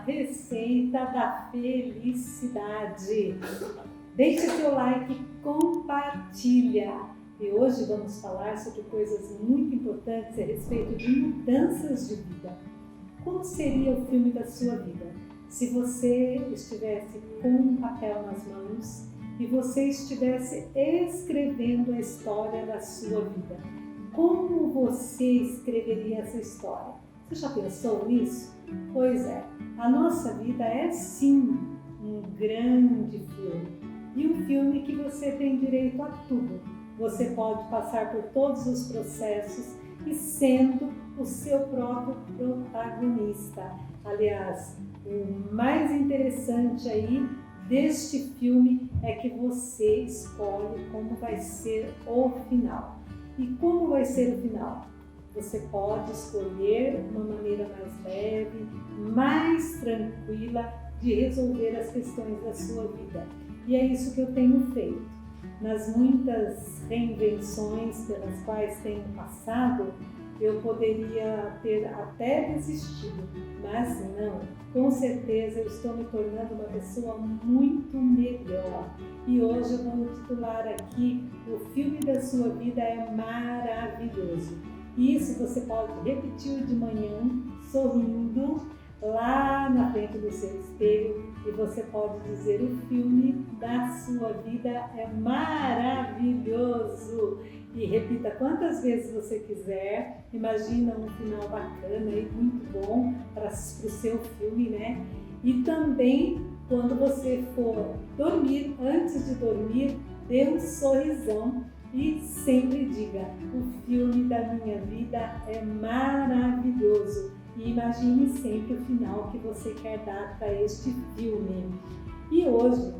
receita da felicidade. Deixe seu like, compartilha. E hoje vamos falar sobre coisas muito importantes a respeito de mudanças de vida. Como seria o filme da sua vida se você estivesse com um papel nas mãos e você estivesse escrevendo a história da sua vida? Como você escreveria essa história? Você já pensou nisso? Pois é, a nossa vida é sim um grande filme. E um filme que você tem direito a tudo. Você pode passar por todos os processos e sendo o seu próprio protagonista. Aliás, o mais interessante aí deste filme é que você escolhe como vai ser o final. E como vai ser o final? Você pode escolher uma maneira mais leve, mais tranquila de resolver as questões da sua vida. E é isso que eu tenho feito. Nas muitas reinvenções pelas quais tenho passado, eu poderia ter até desistido, mas não, com certeza eu estou me tornando uma pessoa muito melhor. E hoje eu vou titular aqui: o filme da sua vida é maravilhoso. Isso você pode repetir de manhã, sorrindo, lá na frente do seu espelho, e você pode dizer: o filme da sua vida é maravilhoso. E repita quantas vezes você quiser. Imagina um final bacana e muito bom para o seu filme, né? E também, quando você for dormir, antes de dormir, dê um sorrisão e sempre diga: o filme da minha vida é maravilhoso. E imagine sempre o final que você quer dar para este filme. E hoje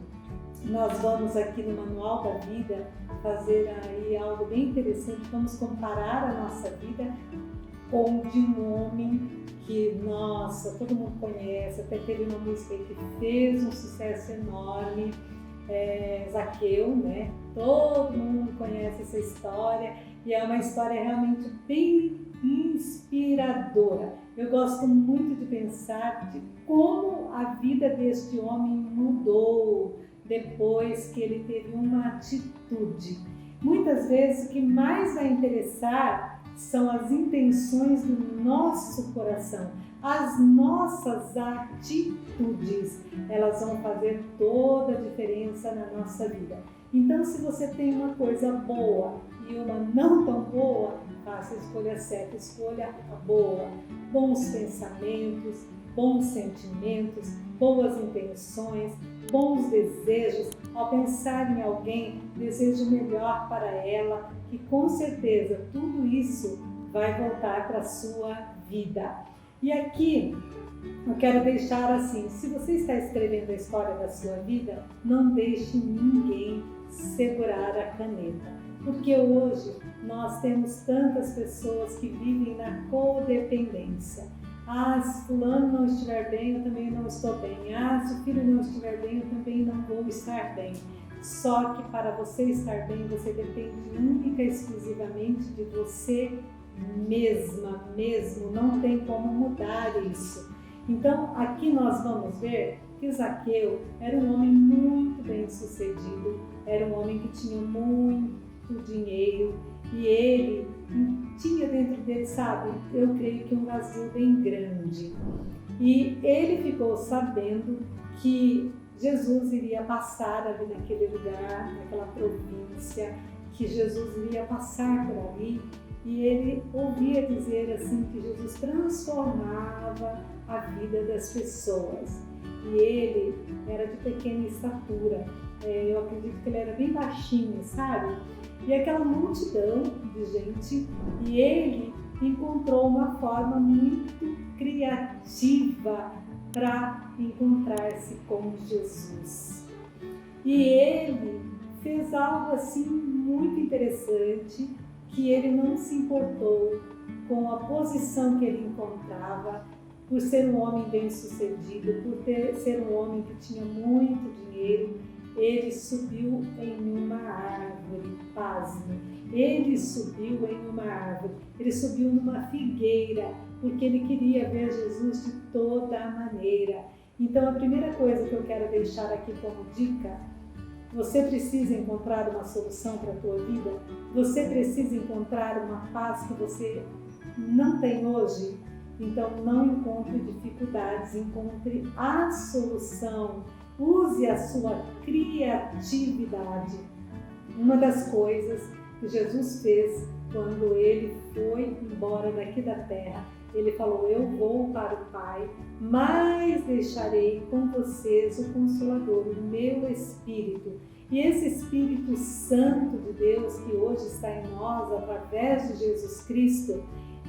nós vamos aqui no Manual da Vida fazer aí algo bem interessante. Vamos comparar a nossa vida com de um homem que, nossa, todo mundo conhece, até teve uma música aí que fez um sucesso enorme, Zaqueu, né? Todo mundo conhece essa história e é uma história realmente bem inspiradora. Eu gosto muito de pensar de como a vida deste homem mudou depois que ele teve uma atitude. Muitas vezes o que mais vai interessar são as intenções do nosso coração, as nossas atitudes. Elas vão fazer toda a diferença na nossa vida. Então, se você tem uma coisa boa e uma não tão boa, faça a escolha certa, escolha a boa. Bons pensamentos, bons sentimentos, boas intenções, bons desejos. Ao pensar em alguém, desejo melhor para ela, que com certeza tudo isso vai voltar para a sua vida. E aqui eu quero deixar assim: se você está escrevendo a história da sua vida, não deixe ninguém segurar a caneta. Porque hoje nós temos tantas pessoas que vivem na codependência. Se fulano não estiver bem, eu também não estou bem. Se o filho não estiver bem, eu também não vou estar bem. Só que para você estar bem, você depende única e exclusivamente de você mesma, mesmo. Não tem como mudar isso. Então, aqui nós vamos ver que Zaqueu era um homem muito bem sucedido, era um homem que tinha muito dinheiro e ele tinha dentro dele, sabe, eu creio que um vazio bem grande. E ele ficou sabendo que Jesus iria passar ali naquele lugar, naquela província, que Jesus iria passar por ali, e ele ouvia dizer assim que Jesus transformava a vida das pessoas. E ele era de pequena estatura, eu acredito que ele era bem baixinho, sabe? E aquela multidão de gente, e ele encontrou uma forma muito criativa para encontrar-se com Jesus. E ele fez algo assim muito interessante, que ele não se importou com a posição que ele encontrava, por ser um homem bem-sucedido, por ser um homem que tinha muito dinheiro. Ele subiu em uma árvore, pasme, Ele subiu em uma árvore, ele subiu numa figueira, porque ele queria ver Jesus de toda maneira. Então, a primeira coisa que eu quero deixar aqui como dica: você precisa encontrar uma solução para a tua vida? Você precisa encontrar uma paz que você não tem hoje? Então, não encontre dificuldades, encontre a solução. Use a sua criatividade. Uma das coisas que Jesus fez quando ele foi embora daqui da terra, ele falou: eu vou para o Pai, mas deixarei com vocês o Consolador, o meu Espírito. E esse Espírito Santo de Deus que hoje está em nós, através de Jesus Cristo,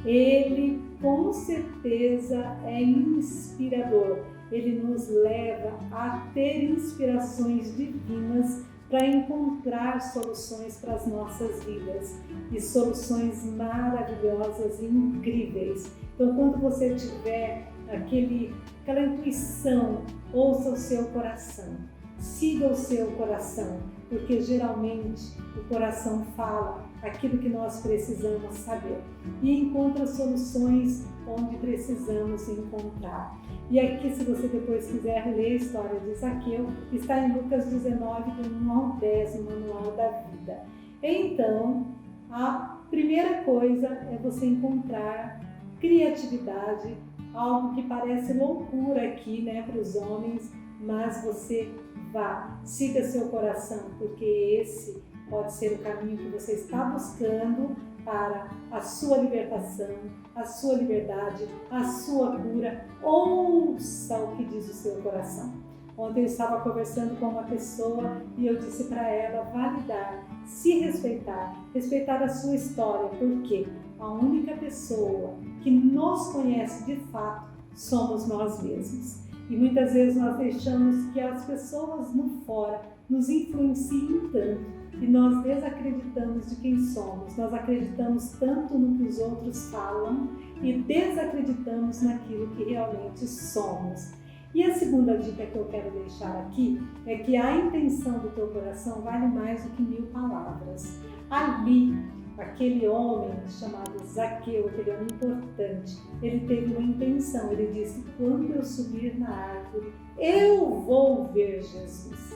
ele com certeza é inspirador. Ele nos leva a ter inspirações divinas para encontrar soluções para as nossas vidas, e soluções maravilhosas e incríveis. Então, quando você tiver aquela intuição, ouça o seu coração, siga o seu coração, porque geralmente o coração fala aquilo que nós precisamos saber e encontra soluções onde precisamos encontrar. E aqui, se você depois quiser ler a história de Zaqueu, está em Lucas 19, do 1 ao 10, no Manual da Vida. Então, a primeira coisa é você encontrar criatividade, algo que parece loucura aqui, né, para os homens, mas você vá, siga seu coração, porque esse pode ser o caminho que você está buscando para a sua libertação, a sua liberdade, a sua cura. Ouça o que diz o seu coração. Ontem eu estava conversando com uma pessoa e eu disse para ela validar, se respeitar, respeitar a sua história, porque a única pessoa que nos conhece de fato somos nós mesmos. E muitas vezes nós deixamos que as pessoas no fora nos influenciem tanto e nós desacreditamos de quem somos. Nós acreditamos tanto no que os outros falam e desacreditamos naquilo que realmente somos. E a segunda dica que eu quero deixar aqui é que a intenção do teu coração vale mais do que 1000 palavras. Ali, aquele homem chamado Zaqueu, aquele homem importante, ele teve uma intenção. Ele disse: quando eu subir na árvore, eu vou ver Jesus.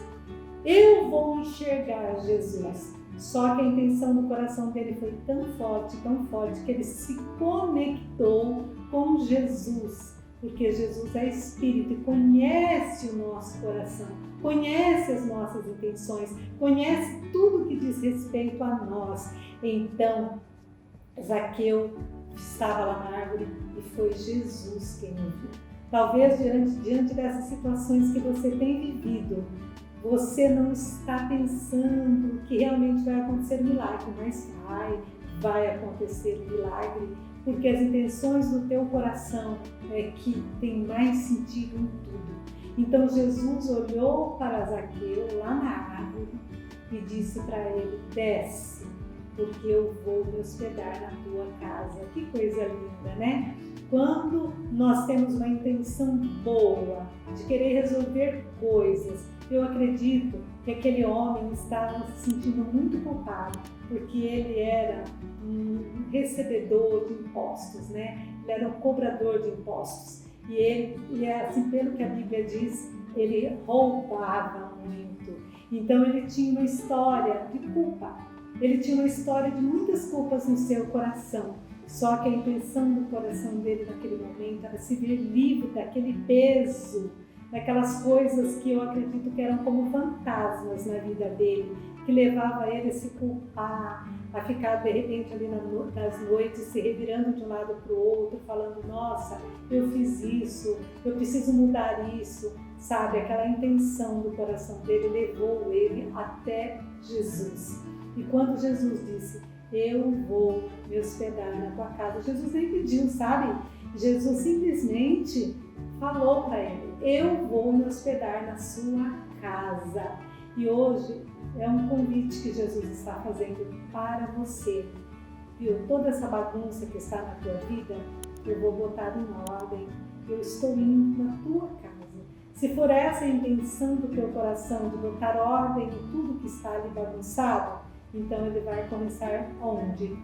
Eu vou enxergar Jesus. Só que a intenção do coração dele foi tão forte, que ele se conectou com Jesus. Porque Jesus é Espírito e conhece o nosso coração, conhece as nossas intenções, conhece tudo que diz respeito a nós. Então, Zaqueu estava lá na árvore e foi Jesus quem o viu. Talvez diante dessas situações que você tem vivido, você não está pensando que realmente vai acontecer um milagre, mas vai acontecer um milagre, porque as intenções do teu coração é que tem mais sentido em tudo. Então Jesus olhou para Zaqueu lá na árvore e disse para ele: desce, porque eu vou me hospedar na tua casa. Que coisa linda, né? Quando nós temos uma intenção boa de querer resolver coisas, eu acredito que aquele homem estava se sentindo muito culpado, porque ele era um recebedor de impostos, né? Ele era um cobrador de impostos. E assim, pelo que a Bíblia diz, ele roubava muito. Então ele tinha uma história de culpa. Ele tinha uma história de muitas culpas no seu coração. Só que a intenção do coração dele naquele momento era se ver livre daquele peso, daquelas coisas que eu acredito que eram como fantasmas na vida dele, que levava ele a se culpar, a ficar de repente ali nas noites se revirando de um lado para o outro, falando: nossa, eu fiz isso, eu preciso mudar isso, sabe? Aquela intenção do coração dele levou ele até Jesus. E quando Jesus disse: eu vou me hospedar na tua casa, Jesus nem pediu, sabe? Jesus simplesmente falou para ele: eu vou me hospedar na sua casa. E hoje é um convite que Jesus está fazendo para você. Viu? Toda essa bagunça que está na tua vida, eu vou botar em ordem. Eu estou indo na tua casa. Se for essa a intenção do teu coração, de botar ordem em tudo que está ali bagunçado, Então ele vai começar onde?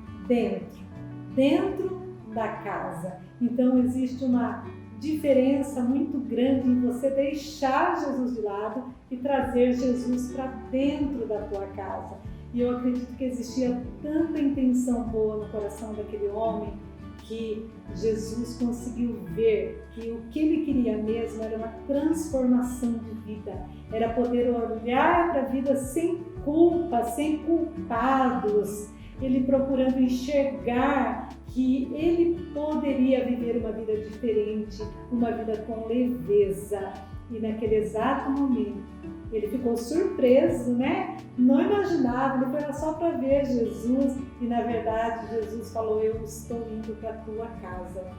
Dentro da casa. Então existe uma diferença muito grande em você deixar Jesus de lado e trazer Jesus para dentro da tua casa. E eu acredito que existia tanta intenção boa no coração daquele homem que Jesus conseguiu ver que o que ele queria mesmo era uma transformação de vida, era poder olhar para a vida sem culpa, sem culpados, ele procurando enxergar que ele poderia viver uma vida diferente, uma vida com leveza. E naquele exato momento, ele ficou surpreso, né? Não imaginava, ele foi lá só para ver Jesus e na verdade Jesus falou, eu estou indo para a tua casa.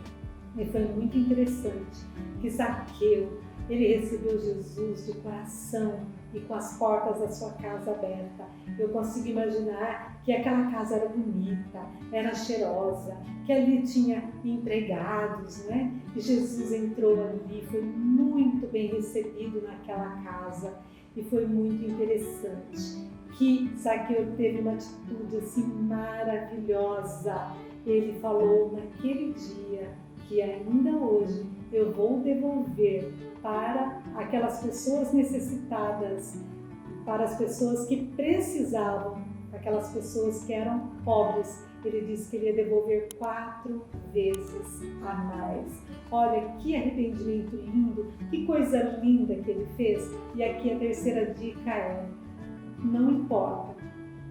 E foi muito interessante que Zaqueu, ele recebeu Jesus de coração e com as portas da sua casa aberta. Eu consigo imaginar que aquela casa era bonita, era cheirosa, que ali tinha empregados, né? E Jesus entrou ali, foi muito bem recebido naquela casa e foi muito interessante que Zaqueu teve uma atitude assim maravilhosa. Ele falou naquele dia que ainda hoje eu vou devolver para aquelas pessoas necessitadas, para as pessoas que precisavam, aquelas pessoas que eram pobres. Ele disse que ele ia devolver 4 vezes a mais. Olha que arrependimento lindo, que coisa linda que ele fez. E aqui a terceira dica é: não importa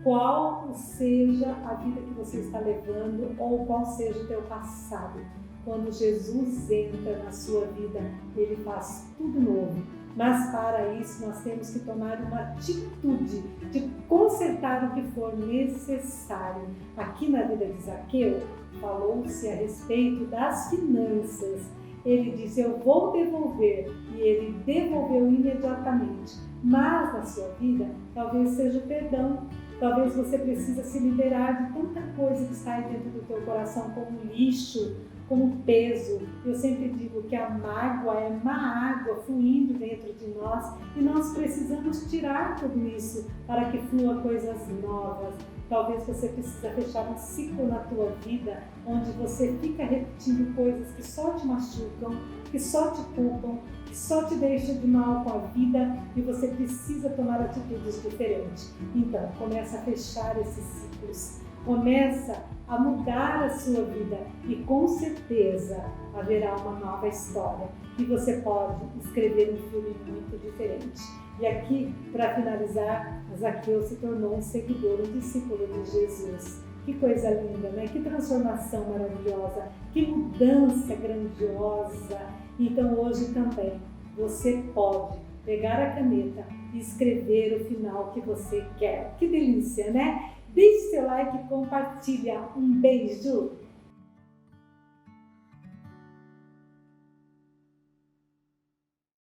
qual seja a vida que você está levando ou qual seja o teu passado, quando Jesus entra na sua vida, ele faz tudo novo. Mas para isso nós temos que tomar uma atitude de consertar o que for necessário. Aqui na vida de Zaqueu, falou-se a respeito das finanças. Ele disse, eu vou devolver, e ele devolveu imediatamente. Mas na sua vida, talvez seja o perdão. Talvez você precisa se liberar de tanta coisa que está aí dentro do teu coração como lixo, como peso. Eu sempre digo que a mágoa é má água fluindo dentro de nós e nós precisamos tirar tudo isso para que flua coisas novas. Talvez você precise fechar um ciclo na tua vida onde você fica repetindo coisas que só te machucam, que só te culpam, que só te deixam de mal com a vida e você precisa tomar atitudes diferentes. Então, começa a fechar esses ciclos. Começa a mudar a sua vida e com certeza haverá uma nova história e você pode escrever um filme muito diferente. E aqui, para finalizar, Zaqueu se tornou um seguidor, um discípulo de Jesus. Que coisa linda, né? Que transformação maravilhosa, que mudança grandiosa. Então hoje também você pode pegar a caneta e escrever o final que você quer. Que delícia, né? Deixe seu like e compartilha. Um beijo!